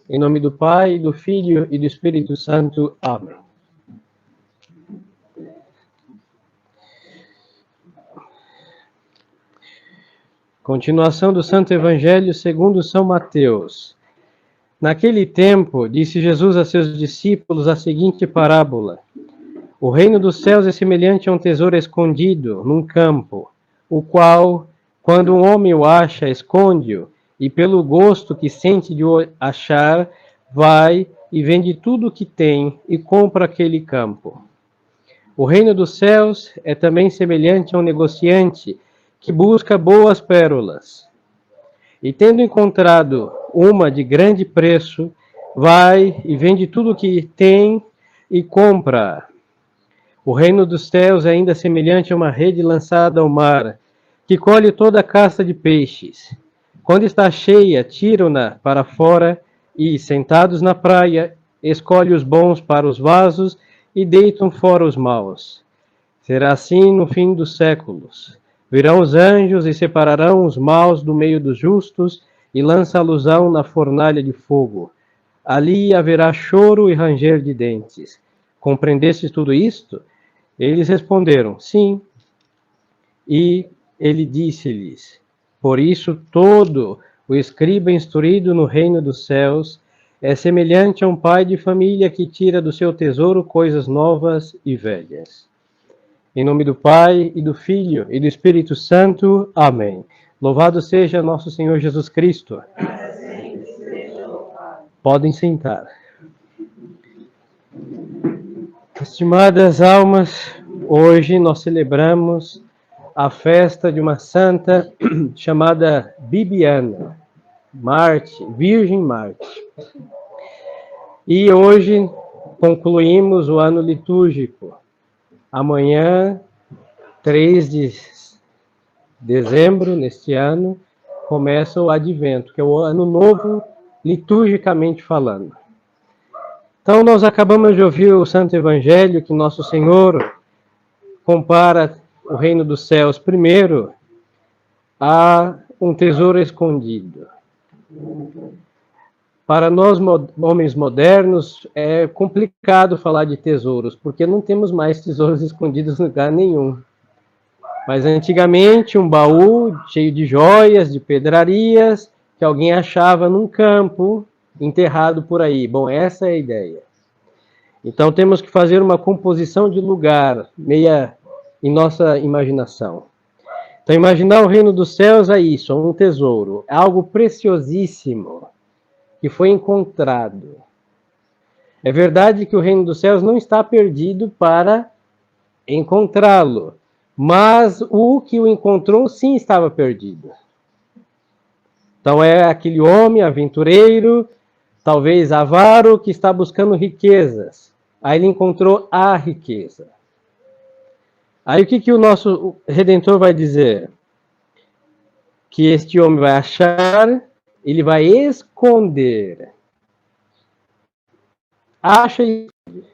Em nome do Pai, do Filho e do Espírito Santo. Amém. Continuação do Santo Evangelho segundo São Mateus. Naquele tempo, disse Jesus a seus discípulos a seguinte parábola: O reino dos céus é semelhante a um tesouro escondido num campo, o qual, quando um homem o acha, esconde-o, e pelo gosto que sente de o achar, vai e vende tudo o que tem e compra aquele campo. O reino dos céus é também semelhante a um negociante que busca boas pérolas. E tendo encontrado uma de grande preço, vai e vende tudo o que tem e compra. O reino dos céus é ainda semelhante a uma rede lançada ao mar, que colhe toda a casta de peixes. Quando está cheia, tiram-na para fora e, sentados na praia, escolhe os bons para os vasos e deitam fora os maus. Será assim no fim dos séculos. Virão os anjos e separarão os maus do meio dos justos e lançá-los-ão na fornalha de fogo. Ali haverá choro e ranger de dentes. Compreendestes tudo isto? Eles responderam, sim. E ele disse-lhes, por isso todo o escriba instruído no reino dos céus é semelhante a um pai de família que tira do seu tesouro coisas novas e velhas. Em nome do Pai, e do Filho, e do Espírito Santo. Amém. Louvado seja nosso Senhor Jesus Cristo. Podem sentar. Estimadas almas, hoje nós celebramos a festa de uma santa chamada Bibiana, Marte, Virgem Marte. E hoje concluímos o ano litúrgico. Amanhã, 3 de dezembro, neste ano, começa o Advento, que é o ano novo, liturgicamente falando. Então, nós acabamos de ouvir o Santo Evangelho, que Nosso Senhor compara o reino dos céus, primeiro, a um tesouro escondido. Para nós, homens modernos, é complicado falar de tesouros, porque não temos mais tesouros escondidos em lugar nenhum. Mas antigamente, um baú cheio de joias, de pedrarias, que alguém achava num campo, enterrado por aí. Bom, essa é a ideia. Então, temos que fazer uma composição de lugar, meia em nossa imaginação. Então, imaginar o reino dos céus é isso, é um tesouro, é algo preciosíssimo que foi encontrado. É verdade que o reino dos céus não está perdido para encontrá-lo, mas o que o encontrou sim estava perdido. Então é aquele homem aventureiro, talvez avaro, que está buscando riquezas. Aí ele encontrou a riqueza. Aí o que o nosso Redentor vai dizer? Que este homem vai achar, ele vai esconder. Acha e esconde.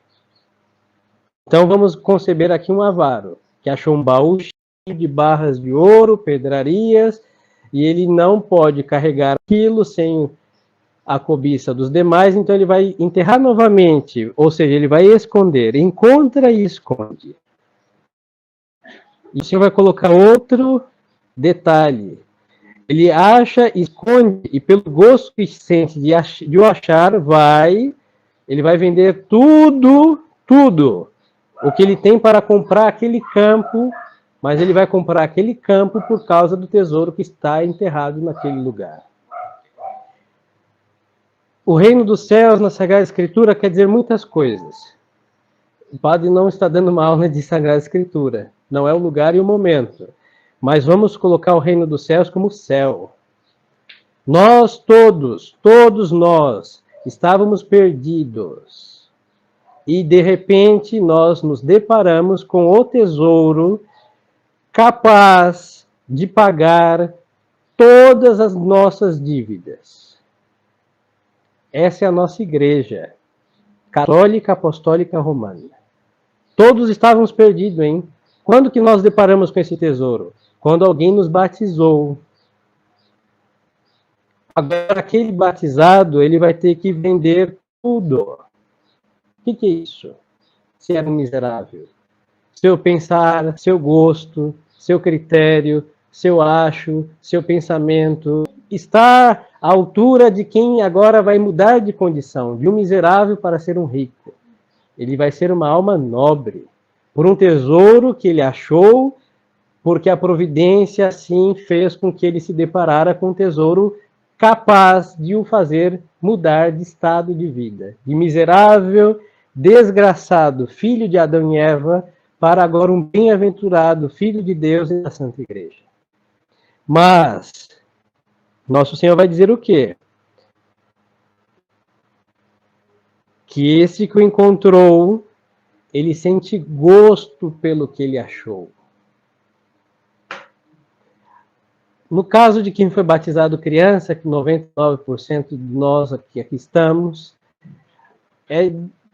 Então vamos conceber aqui um avaro, que achou um baú cheio de barras de ouro, pedrarias, e ele não pode carregar aquilo sem a cobiça dos demais, então ele vai enterrar novamente, ou seja, ele vai esconder, encontra e esconde. E o Senhor vai colocar outro detalhe. Ele acha, esconde, e pelo gosto que sente de o achar, ele vai vender tudo, o que ele tem para comprar aquele campo, mas ele vai comprar aquele campo por causa do tesouro que está enterrado naquele lugar. O reino dos céus na Sagrada Escritura quer dizer muitas coisas. O padre não está dando uma aula de Sagrada Escritura. Não é o lugar e o momento. Mas vamos colocar o reino dos céus como céu. Nós todos nós, estávamos perdidos. E de repente nós nos deparamos com o tesouro capaz de pagar todas as nossas dívidas. Essa é a nossa igreja, católica, apostólica, romana. Todos estávamos perdidos, hein? Quando que nós deparamos com esse tesouro? Quando alguém nos batizou. Agora, aquele batizado, ele vai ter que vender tudo. O que é isso? Ser um miserável. Seu pensar, seu gosto, seu critério, seu acho, seu pensamento, está à altura de quem agora vai mudar de condição, de um miserável para ser um rico. Ele vai ser uma alma nobre, por um tesouro que ele achou, porque a providência assim fez com que ele se deparara com um tesouro capaz de o fazer mudar de estado de vida, de miserável, desgraçado, filho de Adão e Eva, para agora um bem-aventurado filho de Deus e da Santa Igreja. Mas nosso Senhor vai dizer o quê? Que esse que o encontrou, ele sente gosto pelo que ele achou. No caso de quem foi batizado criança, que 99% de nós aqui estamos, é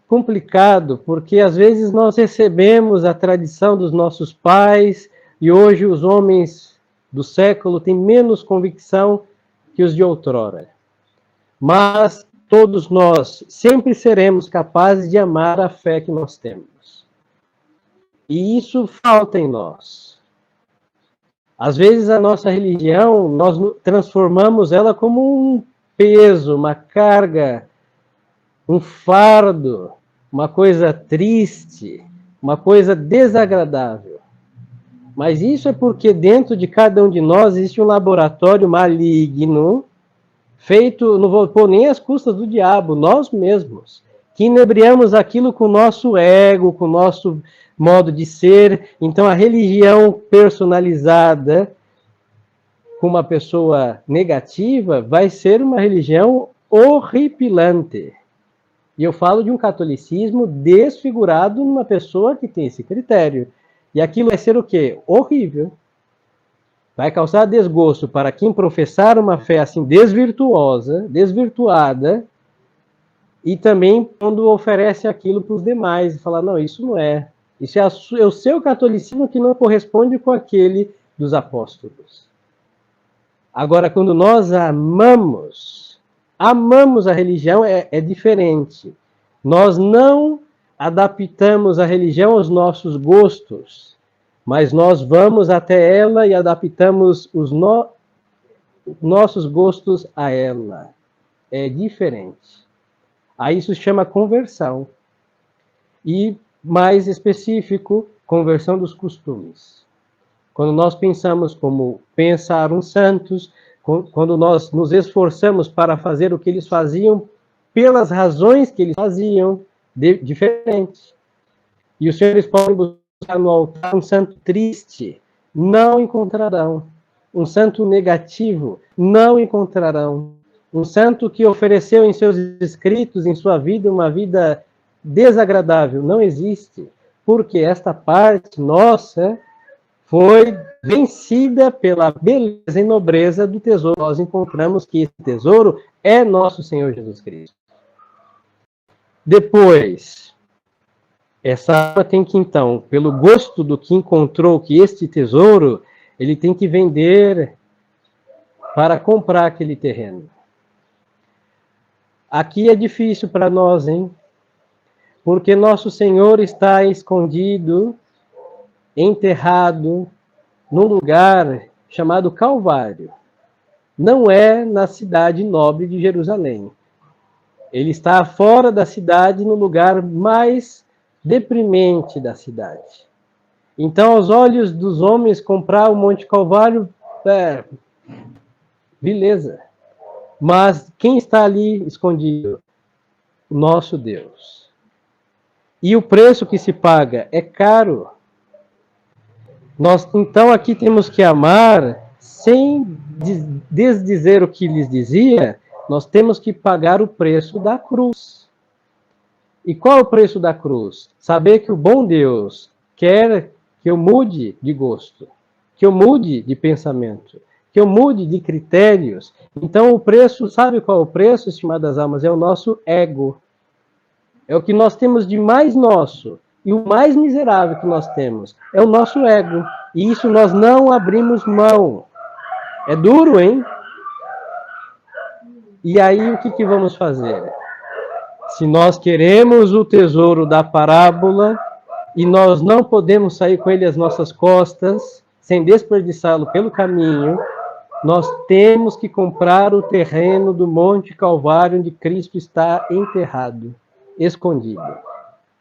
complicado, porque às vezes nós recebemos a tradição dos nossos pais e hoje os homens do século têm menos convicção que os de outrora. Mas todos nós sempre seremos capazes de amar a fé que nós temos. E isso falta em nós. Às vezes a nossa religião, nós transformamos ela como um peso, uma carga, um fardo, uma coisa triste, uma coisa desagradável. Mas isso é porque dentro de cada um de nós existe um laboratório maligno, feito, não vou pôr nem às custas do diabo, nós mesmos, que inebriamos aquilo com o nosso ego, com o nosso modo de ser. Então a religião personalizada com uma pessoa negativa vai ser uma religião horripilante. E eu falo de um catolicismo desfigurado numa pessoa que tem esse critério. E aquilo vai ser o quê? Horrível. Vai causar desgosto para quem professar uma fé assim desvirtuosa, desvirtuada, e também quando oferece aquilo para os demais e falar, não, isso não é. Isso é o seu catolicismo que não corresponde com aquele dos apóstolos. Agora, quando nós amamos a religião, é diferente. Nós não adaptamos a religião aos nossos gostos, mas nós vamos até ela e adaptamos os nossos gostos a ela. É diferente. Aí isso se chama conversão. E, mais específico, conversão dos costumes. Quando nós pensamos como pensar uns santos, quando nós nos esforçamos para fazer o que eles faziam, pelas razões que eles faziam, diferente. E os senhores podem buscar no altar um santo triste, não encontrarão. Um santo negativo, não encontrarão. Um santo que ofereceu em seus escritos, em sua vida, uma vida desagradável, não existe. Porque esta parte nossa foi vencida pela beleza e nobreza do tesouro. Nós encontramos que esse tesouro é nosso Senhor Jesus Cristo. Depois, essa alma tem que, então, pelo gosto do que encontrou, que este tesouro, ele tem que vender para comprar aquele terreno. Aqui é difícil para nós, hein? Porque nosso Senhor está escondido, enterrado, num lugar chamado Calvário. Não é na cidade nobre de Jerusalém. Ele está fora da cidade, no lugar mais deprimente da cidade. Então, aos olhos dos homens, comprar o Monte Calvário, beleza. Mas quem está ali escondido? O nosso Deus. E o preço que se paga é caro. Nós, então, aqui temos que amar, sem desdizer o que lhes dizia, nós temos que pagar o preço da cruz. E qual é o preço da cruz? Saber que o bom Deus quer que eu mude de gosto, que eu mude de pensamento, que eu mude de critérios. Então o preço, sabe qual é o preço, estimadas almas? É o nosso ego. É o que nós temos de mais nosso. E o mais miserável que nós temos é o nosso ego. E isso nós não abrimos mão. É duro, hein? E aí o que vamos fazer? Se nós queremos o tesouro da parábola e nós não podemos sair com ele às nossas costas, sem desperdiçá-lo pelo caminho, nós temos que comprar o terreno do Monte Calvário onde Cristo está enterrado, escondido.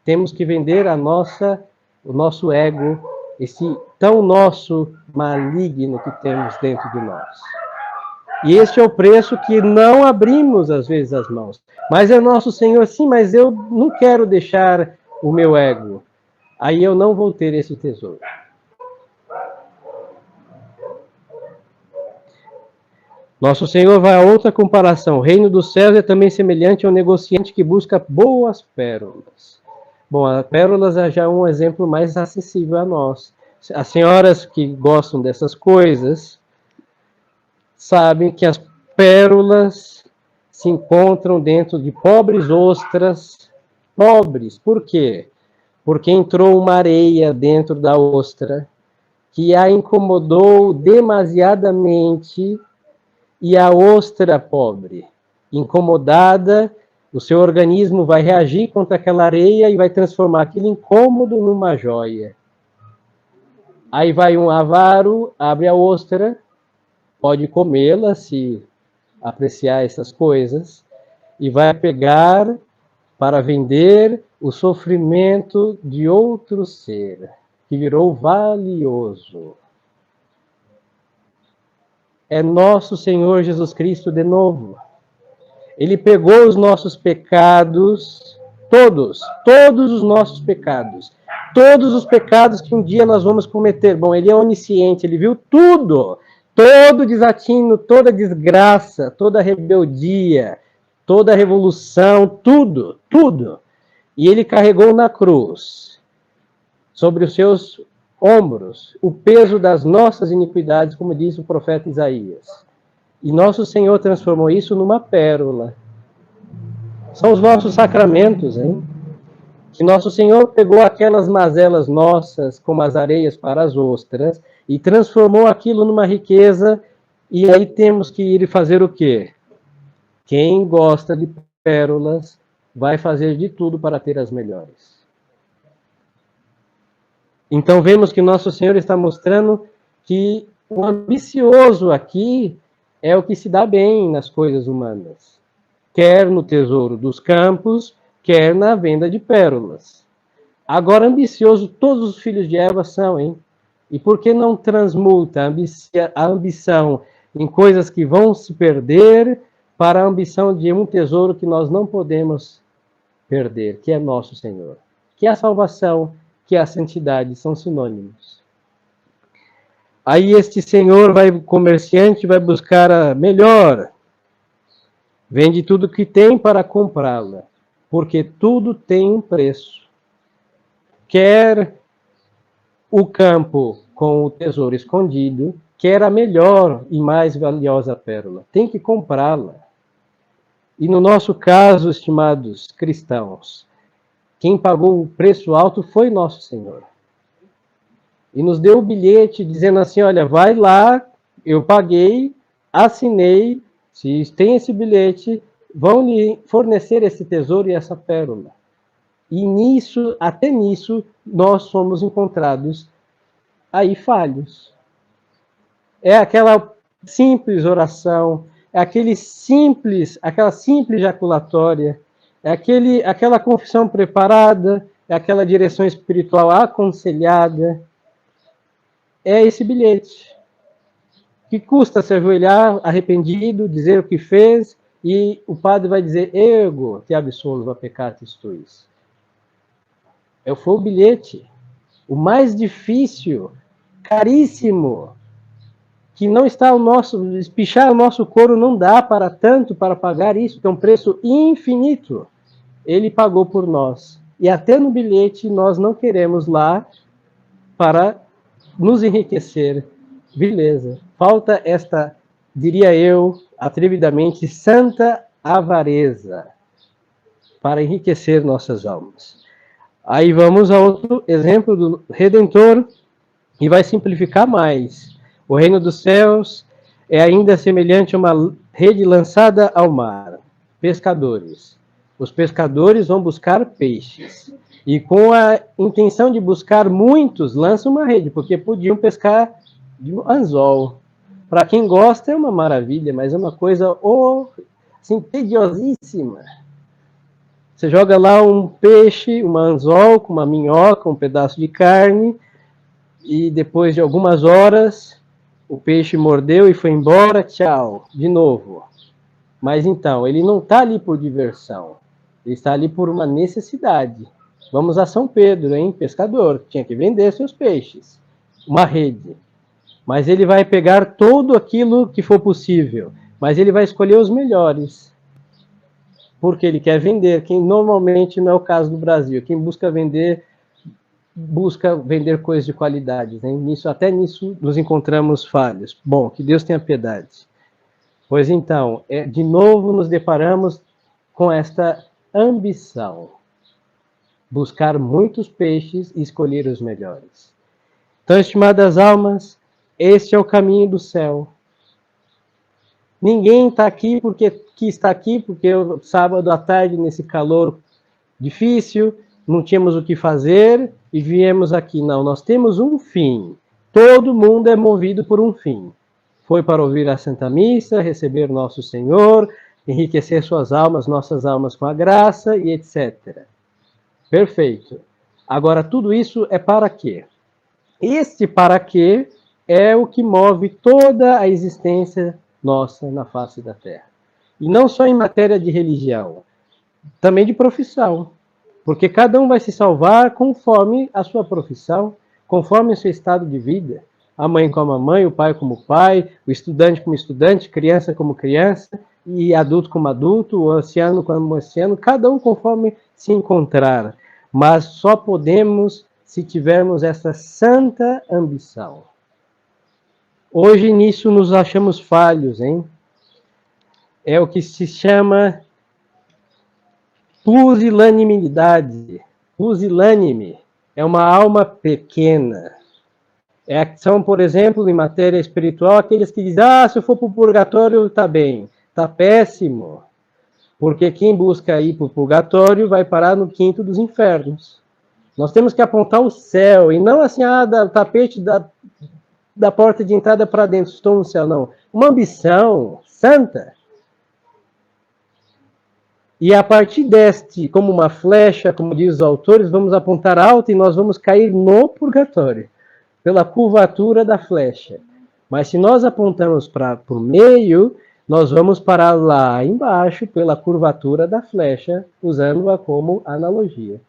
Temos que vender o nosso ego, esse tão nosso maligno que temos dentro de nós. E este é o preço que não abrimos, às vezes, as mãos. Mas é nosso Senhor, sim, mas eu não quero deixar o meu ego. Aí eu não vou ter esse tesouro. Nosso Senhor vai a outra comparação. O reino dos céus é também semelhante ao negociante que busca boas pérolas. Bom, as pérolas já é um exemplo mais acessível a nós. As senhoras que gostam dessas coisas sabem que as pérolas se encontram dentro de pobres ostras. Pobres, por quê? Porque entrou uma areia dentro da ostra que a incomodou demasiadamente e a ostra pobre, incomodada, o seu organismo vai reagir contra aquela areia e vai transformar aquele incômodo numa joia. Aí vai um avaro, abre a ostra, pode comê-la se apreciar essas coisas, e vai pegar para vender o sofrimento de outro ser, que virou valioso. É nosso Senhor Jesus Cristo de novo. Ele pegou os nossos pecados, todos os nossos pecados, todos os pecados que um dia nós vamos cometer. Bom, ele é onisciente, ele viu tudo, todo desatino, toda desgraça, toda rebeldia, toda revolução, tudo. E ele carregou na cruz, sobre os seus ombros, o peso das nossas iniquidades, como diz o profeta Isaías. E nosso Senhor transformou isso numa pérola. São os nossos sacramentos, hein? Que nosso Senhor pegou aquelas mazelas nossas, como as areias para as ostras, e transformou aquilo numa riqueza, e aí temos que ir e fazer o quê? Quem gosta de pérolas vai fazer de tudo para ter as melhores. Então vemos que nosso Senhor está mostrando que o ambicioso aqui é o que se dá bem nas coisas humanas. Quer no tesouro dos campos, quer na venda de pérolas. Agora, ambicioso, todos os filhos de Eva são, hein? E por que não transmuta a ambição em coisas que vão se perder para a ambição de um tesouro que nós não podemos perder, que é nosso Senhor? Que a salvação, que a santidade são sinônimos. Aí este senhor comerciante vai buscar a melhor, vende tudo que tem para comprá-la, porque tudo tem um preço. Quer o campo com o tesouro escondido, quer a melhor e mais valiosa pérola. Tem que comprá-la. E no nosso caso, estimados cristãos, quem pagou o preço alto foi nosso Senhor. E nos deu o bilhete dizendo assim, olha, vai lá, eu paguei, assinei, se tem esse bilhete, vão lhe fornecer esse tesouro e essa pérola. E nisso, até nisso, nós somos encontrados aí falhos. É aquela simples oração, é aquela simples jaculatória, é aquela confissão preparada, é aquela direção espiritual aconselhada. É esse bilhete. Que custa se ajoelhar arrependido, dizer o que fez, e o padre vai dizer, ego, te absolvo a peccatis tuis. Foi o bilhete. O mais difícil, caríssimo, que não está o nosso, espichar o nosso couro não dá para tanto para pagar isso, que é um preço infinito. Ele pagou por nós. E até no bilhete nós não queremos lá para nos enriquecer. Beleza. Falta esta, diria eu, atrevidamente, santa avareza para enriquecer nossas almas. Aí vamos a outro exemplo do Redentor, e vai simplificar mais. O reino dos céus é ainda semelhante a uma rede lançada ao mar, pescadores. Os pescadores vão buscar peixes. E com a intenção de buscar muitos, lançam uma rede, porque podiam pescar de um anzol. Para quem gosta é uma maravilha, mas é uma coisa assim, tediosíssima. Você joga lá um peixe, um anzol com uma minhoca, um pedaço de carne, e depois de algumas horas, o peixe mordeu e foi embora, tchau, de novo. Mas então, ele não está ali por diversão, ele está ali por uma necessidade. Vamos a São Pedro, hein, pescador, tinha que vender seus peixes, uma rede. Mas ele vai pegar tudo aquilo que for possível, mas ele vai escolher os melhores. Porque ele quer vender, quem normalmente não é o caso do Brasil. Quem busca vender coisas de qualidade. Né? Até nisso nos encontramos falhos. Bom, que Deus tenha piedade. Pois então, de novo nos deparamos com esta ambição. Buscar muitos peixes e escolher os melhores. Então, estimadas almas, este é o caminho do céu. Ninguém está aqui porque sábado à tarde, nesse calor difícil, não tínhamos o que fazer e viemos aqui. Não, nós temos um fim. Todo mundo é movido por um fim. Foi para ouvir a Santa Missa, receber nosso Senhor, enriquecer suas almas, nossas almas com a graça e etc. Perfeito. Agora, tudo isso é para quê? Este para quê é o que move toda a existência nossa na face da Terra. E não só em matéria de religião, também de profissão. Porque cada um vai se salvar conforme a sua profissão, conforme o seu estado de vida. A mãe como a mãe, o pai como pai, o estudante como estudante, criança como criança, e adulto como adulto, o anciano como anciano, cada um conforme se encontrar. Mas só podemos se tivermos essa santa ambição. Hoje nisso nos achamos falhos, hein? É o que se chama pusilanimidade. Pusilânime é uma alma pequena. São, por exemplo, em matéria espiritual, aqueles que dizem, se eu for para o purgatório, está bem. Está péssimo. Porque quem busca ir para o purgatório vai parar no quinto dos infernos. Nós temos que apontar o céu, e não assim, da tapete da porta de entrada para dentro, estou no céu, não. Uma ambição santa. E a partir deste, como uma flecha, como diz os autores, vamos apontar alto e nós vamos cair no purgatório, pela curvatura da flecha. Mas se nós apontamos para o meio, nós vamos parar lá embaixo, pela curvatura da flecha, usando-a como analogia.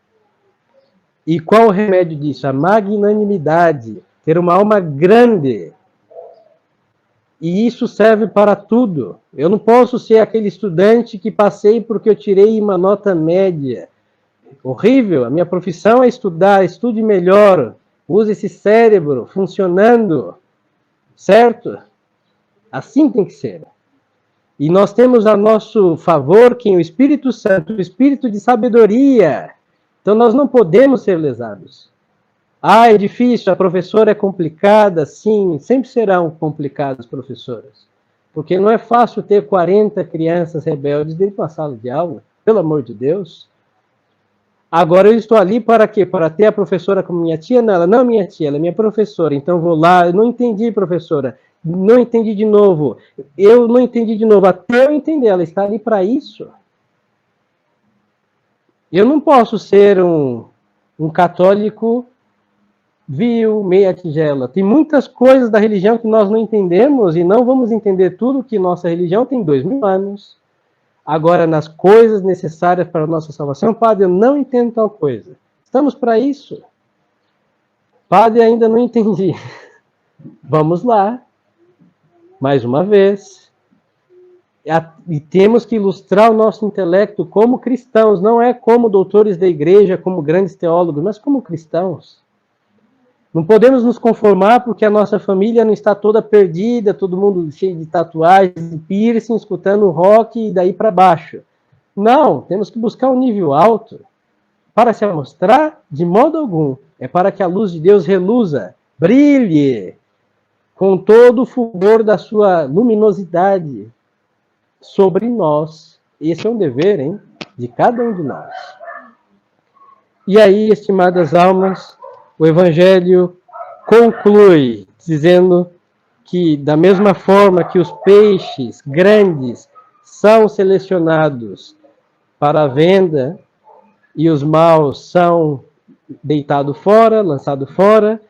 E qual o remédio disso? A magnanimidade, ter uma alma grande. E isso serve para tudo. Eu não posso ser aquele estudante que passei porque eu tirei uma nota média. Horrível. A minha profissão é estudar. Estude melhor. Use esse cérebro funcionando. Certo? Assim tem que ser. E nós temos a nosso favor que o Espírito Santo, o Espírito de sabedoria. Então nós não podemos ser lesados. É difícil, a professora é complicada, sim, sempre serão complicadas professoras. Porque não é fácil ter 40 crianças rebeldes dentro de uma sala de aula, pelo amor de Deus. Agora eu estou ali para quê? Para ter a professora como minha tia? Não, ela não é minha tia, ela é minha professora. Então vou lá, eu não entendi, professora, não entendi de novo. Eu não entendi de novo, até eu entender, ela está ali para isso. Eu não posso ser um católico vil, meia tigela. Tem muitas coisas da religião que nós não entendemos e não vamos entender tudo que nossa religião tem 2000 anos. Agora, nas coisas necessárias para a nossa salvação, padre, eu não entendo tal coisa. Estamos para isso. Padre, ainda não entendi. Vamos lá. Mais uma vez. E temos que ilustrar o nosso intelecto como cristãos, não é como doutores da igreja, como grandes teólogos, mas como cristãos. Não podemos nos conformar porque a nossa família não está toda perdida, todo mundo cheio de tatuagens, de piercing, escutando rock e daí para baixo. Não, temos que buscar um nível alto. Para se mostrar, de modo algum, é para que a luz de Deus reluza, brilhe, com todo o fulgor da sua luminosidade. sobre nós. Esse é um dever, hein, de cada um de nós. E aí, estimadas almas, o Evangelho conclui dizendo que, da mesma forma que os peixes grandes são selecionados para a venda e os maus são deitados fora, lançados fora,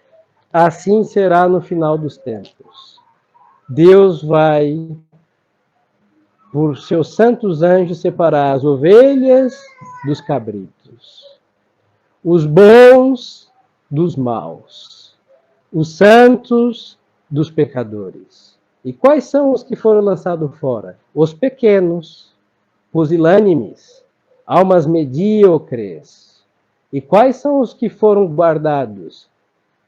assim será no final dos tempos. Deus vai, por seus santos anjos, separar as ovelhas dos cabritos, os bons dos maus, os santos dos pecadores. E quais são os que foram lançados fora? Os pequenos, pusilânimes, almas medíocres. E quais são os que foram guardados?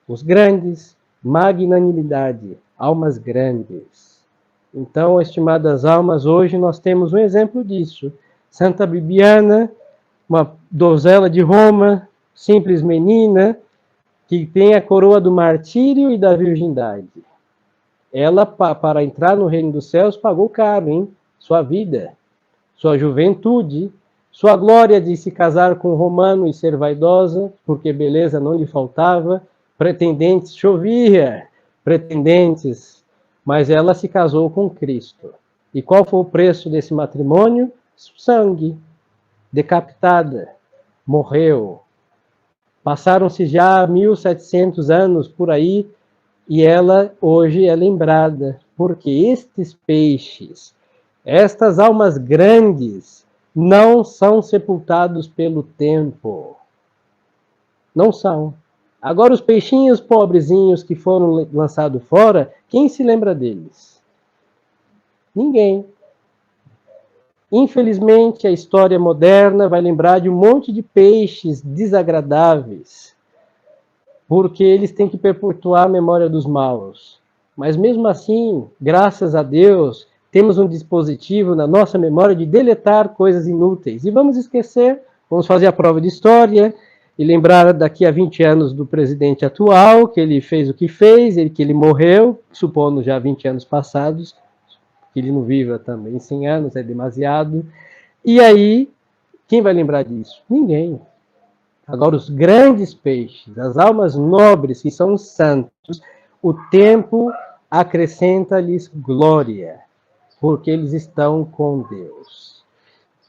Os grandes, magnanimidade, almas grandes. Então, estimadas almas, hoje nós temos um exemplo disso. Santa Bibiana, uma donzela de Roma, simples menina, que tem a coroa do martírio e da virgindade. Ela, para entrar no reino dos céus, pagou caro, hein? Sua vida, sua juventude, sua glória de se casar com um romano e ser vaidosa, porque beleza não lhe faltava, pretendentes chovia, pretendentes, mas ela se casou com Cristo. E qual foi o preço desse matrimônio? Sangue, decapitada, morreu. Passaram-se já 1700 anos por aí e ela hoje é lembrada, porque estes peixes, estas almas grandes, não são sepultados pelo tempo. Não são. Agora os peixinhos pobrezinhos que foram lançados fora, quem se lembra deles? Ninguém. Infelizmente, a história moderna vai lembrar de um monte de peixes desagradáveis, porque eles têm que perpetuar a memória dos maus. Mas mesmo assim, graças a Deus, temos um dispositivo na nossa memória de deletar coisas inúteis. E vamos esquecer, vamos fazer a prova de história e lembrar daqui a 20 anos do presidente atual, que ele fez o que fez, que ele morreu, supondo já 20 anos passados, que ele não viva também 100 anos, é demasiado. E aí, quem vai lembrar disso? Ninguém. Agora, os grandes peixes, as almas nobres, que são os santos, o tempo acrescenta-lhes glória, porque eles estão com Deus.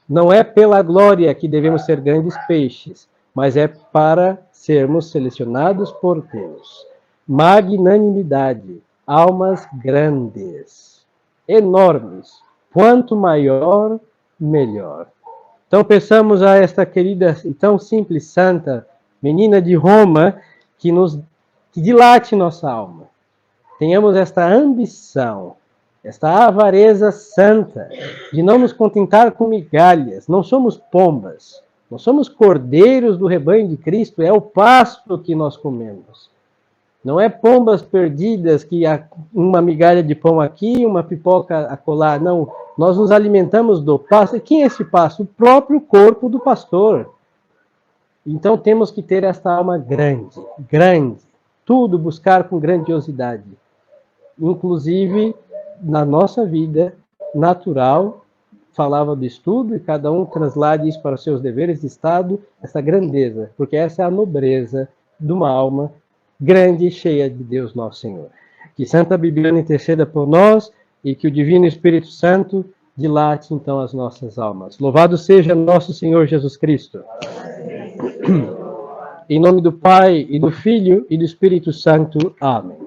Não é pela glória que devemos ser grandes peixes, mas é para sermos selecionados por Deus. Magnanimidade, almas grandes, enormes. Quanto maior, melhor. Então, peçamos a esta querida e tão simples santa, menina de Roma, que dilate nossa alma. Tenhamos esta ambição, esta avareza santa, de não nos contentar com migalhas. Não somos pombas, nós somos cordeiros do rebanho de Cristo, é o pasto que nós comemos. Não é pombas perdidas, que há uma migalha de pão aqui, uma pipoca acolá. Não, nós nos alimentamos do pasto. E quem é esse pasto? O próprio corpo do pastor. Então temos que ter esta alma grande, grande. Tudo buscar com grandiosidade. Inclusive, na nossa vida natural, falava do estudo, e cada um translade isso para os seus deveres de Estado, essa grandeza, porque essa é a nobreza de uma alma grande e cheia de Deus nosso Senhor. Que Santa Bibiana interceda por nós e que o Divino Espírito Santo dilate então as nossas almas. Louvado seja nosso Senhor Jesus Cristo. Em nome do Pai, e do Filho, e do Espírito Santo. Amém.